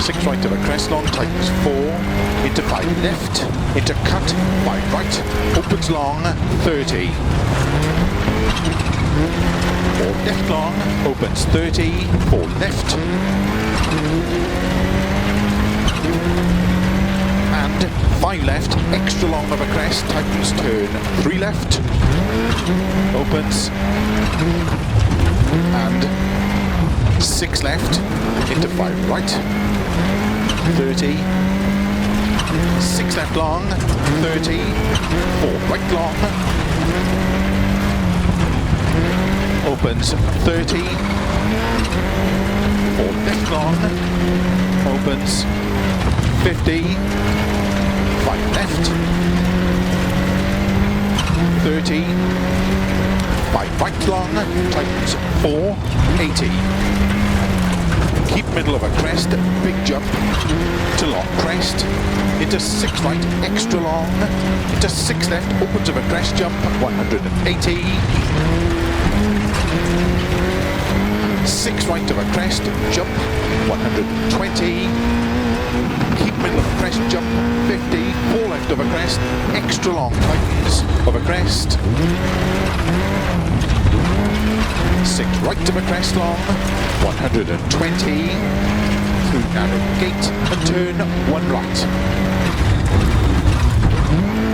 6 right of a crest long, tightens 4, into 5 left, into cut, 5 right, opens long, 30. 4 left long, opens 30, 4 left, and 5 left, extra long of a crest, tightens turn, 3 left, opens, and 6 left, into 5 right, 30, 6 left long, 30, 4 right long, opens 30, 4 left long, opens 50, 5 left, 30, 5 right long, tightens 4, 80. Keep middle of a crest, big jump, to long crest, into 6 right, extra long, into 6 left, opens of a crest jump, 180. 6 right of a crest, jump, 120. Keep middle of a crest, jump, 50. 4 left of a crest, extra long, tightens of a crest. 6 right of a crest long, 120. Through narrow gate and turn 1 right.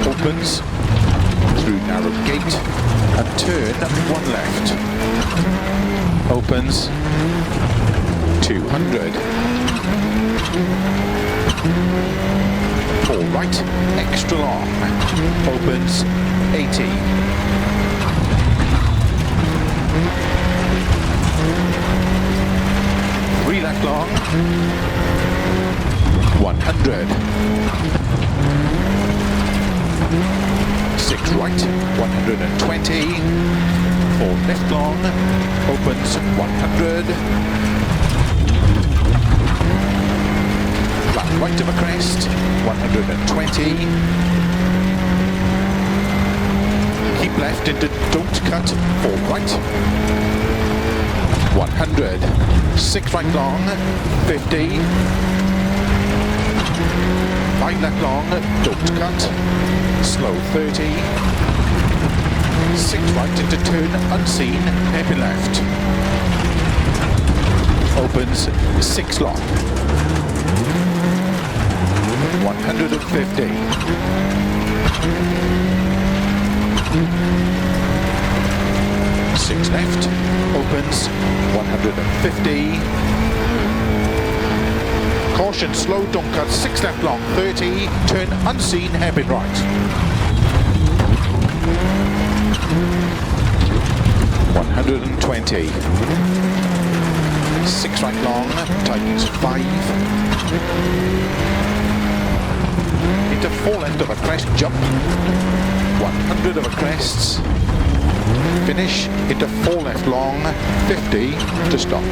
Opens through narrow gate and turn 1 left. Opens 200. 4 right, extra long. Opens 80. 3 left long. 100. 6 right, 120. 4 left long, opens 100. Flat right of a crest, 120. Keep left into don't cut, 4 right. 100. 6 right long, 50. 5 left long, don't cut, slow 30. 6 right into turn, unseen, hairpin left. Opens 6 long. 150. 6 left, opens 150. Caution, slow, don't cut, 6 left long, 30. Turn unseen, hairpin right. 120. 6 right long, tightens 5. Into 4 left of a crest, jump. 100 of a crest. Finish into 4 left long, 50 to stop.